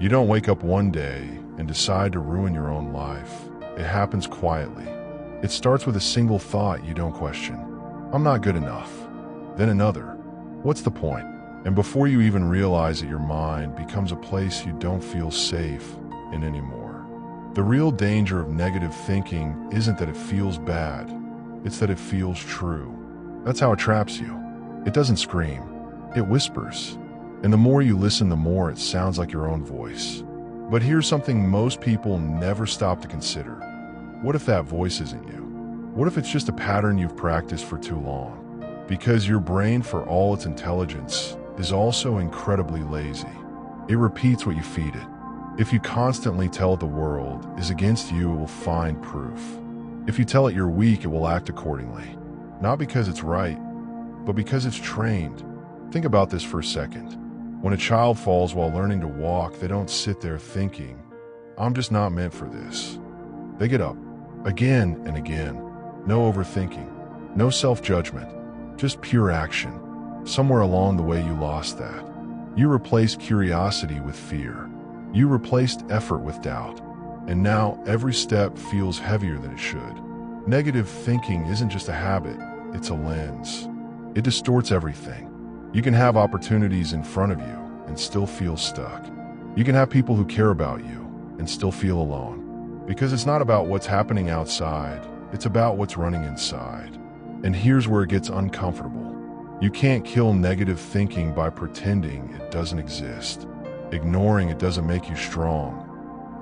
You don't wake up one day and decide to ruin your own life. It happens quietly. It starts with a single thought you don't question. I'm not good enough. Then another. What's the point? And before you even realize it, your mind becomes a place you don't feel safe in anymore. The real danger of negative thinking isn't that it feels bad. It's that it feels true. That's how it traps you. It doesn't scream. It whispers. And the more you listen, the more it sounds like your own voice. But here's something most people never stop to consider. What if that voice isn't you? What if it's just a pattern you've practiced for too long? Because your brain, for all its intelligence, is also incredibly lazy. It repeats what you feed it. If you constantly tell it the world is against you, it will find proof. If you tell it you're weak, it will act accordingly. Not because it's right, but because it's trained. Think about this for a second. When a child falls while learning to walk, they don't sit there thinking, I'm just not meant for this. They get up again and again. No overthinking, no self-judgment, just pure action. Somewhere along the way you lost that. You replaced curiosity with fear. You replaced effort with doubt. And now every step feels heavier than it should. Negative thinking isn't just a habit, it's a lens. It distorts everything. You can have opportunities in front of you and still feel stuck. You can have people who care about you and still feel alone. Because it's not about what's happening outside, it's about what's running inside. And here's where it gets uncomfortable. You can't kill negative thinking by pretending it doesn't exist. Ignoring it doesn't make you strong.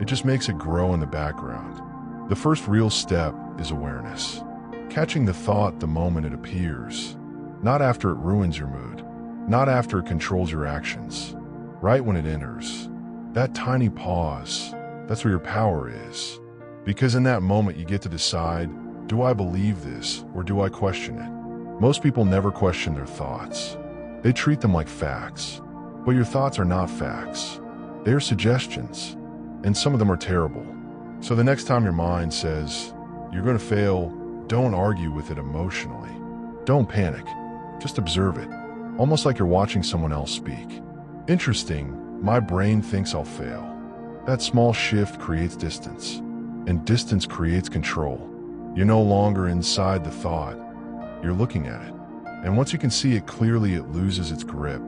It just makes it grow in the background. The first real step is awareness. Catching the thought the moment it appears. Not after it ruins your mood. Not after it controls your actions. Right when it enters. That tiny pause, that's where your power is. Because in that moment you get to decide, do I believe this or do I question it? Most people never question their thoughts. They treat them like facts. But your thoughts are not facts. They are suggestions. And some of them are terrible. So the next time your mind says, you're going to fail, don't argue with it emotionally. Don't panic. Just observe it. Almost like you're watching someone else speak. Interesting, my brain thinks I'll fail. That small shift creates distance. And distance creates control. You're no longer inside the thought. You're looking at it. And once you can see it clearly, it loses its grip.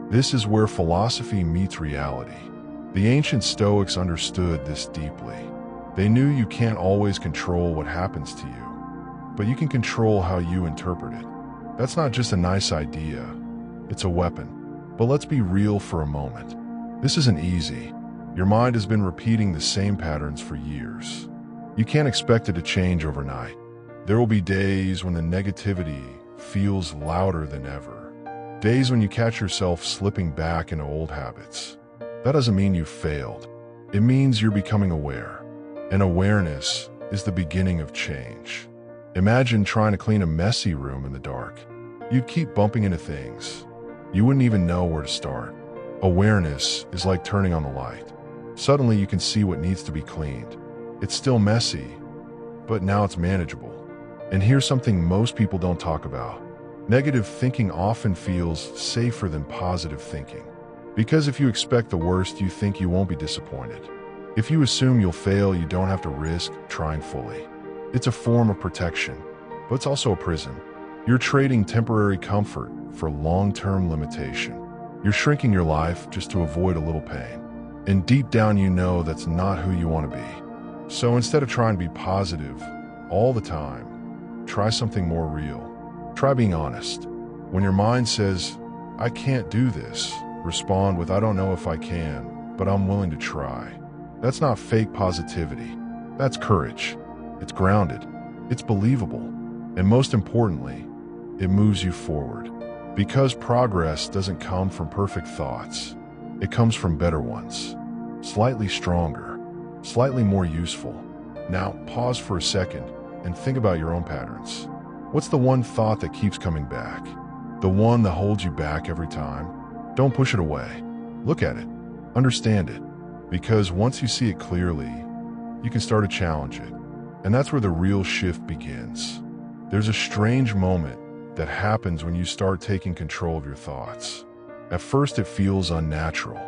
This is where philosophy meets reality. The ancient Stoics understood this deeply. They knew you can't always control what happens to you, but you can control how you interpret it. That's not just a nice idea, it's a weapon. But let's be real for a moment. This isn't easy. Your mind has been repeating the same patterns for years. You can't expect it to change overnight. There will be days when the negativity feels louder than ever. Days when you catch yourself slipping back into old habits. That doesn't mean you failed. It means you're becoming aware. And awareness is the beginning of change. Imagine trying to clean a messy room in the dark. You'd keep bumping into things. You wouldn't even know where to start. Awareness is like turning on the light. Suddenly you can see what needs to be cleaned. It's still messy, but now it's manageable. And here's something most people don't talk about. Negative thinking often feels safer than positive thinking. Because if you expect the worst, you think you won't be disappointed. If you assume you'll fail, you don't have to risk trying fully. It's a form of protection, but it's also a prison. You're trading temporary comfort for long-term limitation. You're shrinking your life just to avoid a little pain. And deep down you know that's not who you want to be. So instead of trying to be positive all the time, try something more real. Try being honest. When your mind says, I can't do this, respond with, I don't know if I can, but I'm willing to try. That's not fake positivity. That's courage. It's grounded. It's believable. And most importantly, it moves you forward. Because progress doesn't come from perfect thoughts. It comes from better ones. Slightly stronger. Slightly more useful. Now, pause for a second and think about your own patterns. What's the one thought that keeps coming back? The one that holds you back every time? Don't push it away. Look at it. Understand it. Because once you see it clearly, you can start to challenge it. And that's where the real shift begins. There's a strange moment that happens when you start taking control of your thoughts. At first it feels unnatural.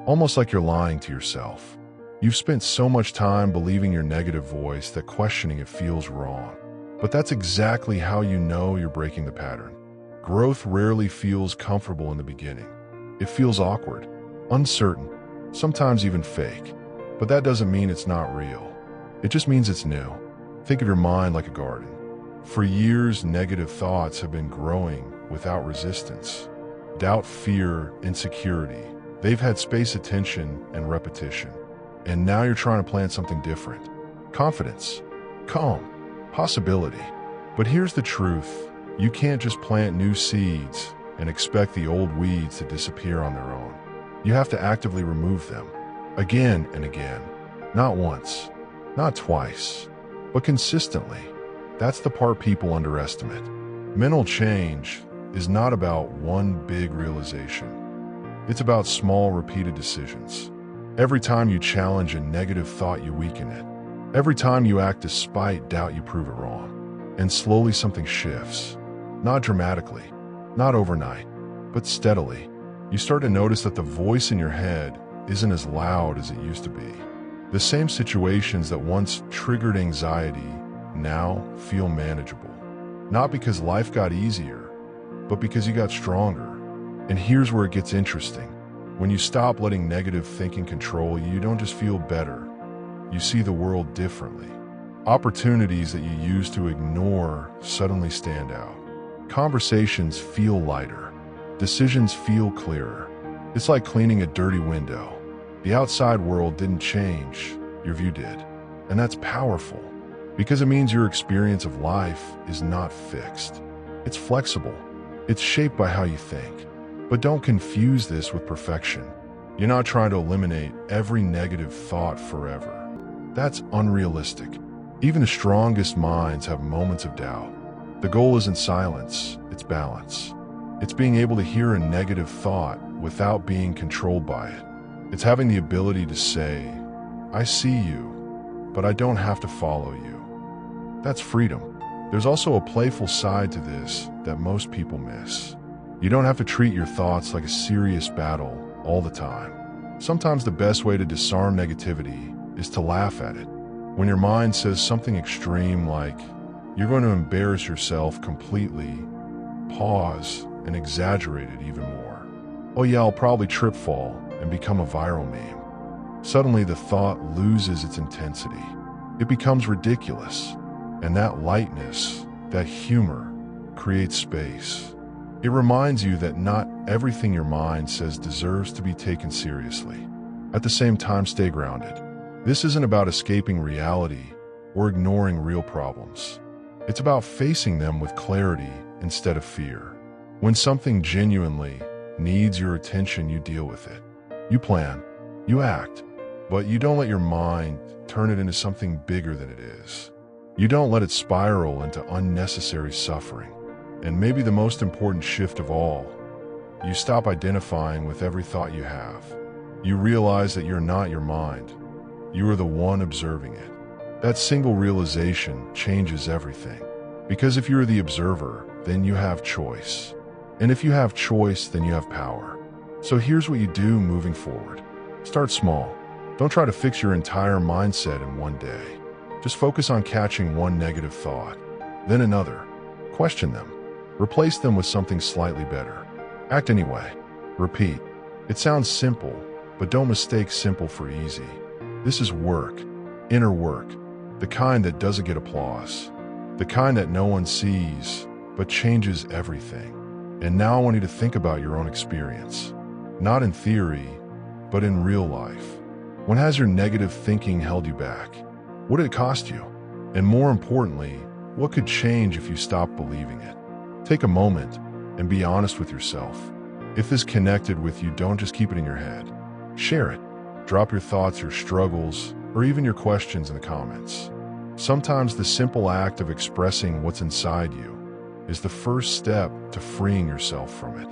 almost like you're lying to yourself. You've spent so much time believing your negative voice that questioning it feels wrong. But that's exactly how you know you're breaking the pattern. Growth rarely feels comfortable in the beginning. It feels awkward, uncertain, sometimes even fake. But that doesn't mean it's not real. It just means it's new. Think of your mind like a garden. For years, negative thoughts have been growing without resistance. Doubt, fear, insecurity. They've had space, attention, and repetition. And now you're trying to plant something different. Confidence, calm, possibility. But here's the truth. You can't just plant new seeds and expect the old weeds to disappear on their own. You have to actively remove them. Again and again. Not once, not twice, but consistently. That's the part people underestimate. Mental change is not about one big realization. It's about small, repeated decisions. Every time you challenge a negative thought, you weaken it. Every time you act despite doubt, you prove it wrong. And slowly something shifts. Not dramatically, not overnight, but steadily. You start to notice that the voice in your head isn't as loud as it used to be. The same situations that once triggered anxiety now feel manageable. Not because life got easier, but because you got stronger. And here's where it gets interesting. When you stop letting negative thinking control you, you don't just feel better. You see the world differently. Opportunities that you used to ignore suddenly stand out. Conversations feel lighter. Decisions feel clearer. It's like cleaning a dirty window. The outside world didn't change, your view did. And that's powerful, because it means your experience of life is not fixed. It's flexible. It's shaped by how you think. But don't confuse this with perfection. You're not trying to eliminate every negative thought forever. That's unrealistic. Even the strongest minds have moments of doubt. The goal isn't silence, it's balance. It's being able to hear a negative thought without being controlled by it. It's having the ability to say, I see you, but I don't have to follow you. That's freedom. There's also a playful side to this that most people miss. You don't have to treat your thoughts like a serious battle all the time. Sometimes the best way to disarm negativity is to laugh at it. When your mind says something extreme like, you're going to embarrass yourself completely, pause and exaggerate it even more. Oh yeah, I'll probably trip, fall, and become a viral meme. Suddenly the thought loses its intensity. It becomes ridiculous. And that lightness, that humor, creates space. It reminds you that not everything your mind says deserves to be taken seriously. At the same time, stay grounded. This isn't about escaping reality or ignoring real problems. It's about facing them with clarity instead of fear. When something genuinely needs your attention, you deal with it. You plan, you act, but you don't let your mind turn it into something bigger than it is. You don't let it spiral into unnecessary suffering. And maybe the most important shift of all, you stop identifying with every thought you have. You realize that you're not your mind. You are the one observing it. That single realization changes everything. Because if you're the observer, then you have choice. And if you have choice, then you have power. So here's what you do moving forward. Start small. Don't try to fix your entire mindset in one day. Just focus on catching one negative thought, then another. Question them. Replace them with something slightly better. Act anyway. Repeat. It sounds simple, but don't mistake simple for easy. This is work, inner work, the kind that doesn't get applause, the kind that no one sees, but changes everything. And now I want you to think about your own experience. Not in theory, but in real life. When has your negative thinking held you back? What did it cost you? And more importantly, what could change if you stopped believing it? Take a moment and be honest with yourself. If this connected with you, don't just keep it in your head. Share it. Drop your thoughts, your struggles, or even your questions in the comments. Sometimes the simple act of expressing what's inside you is the first step to freeing yourself from it.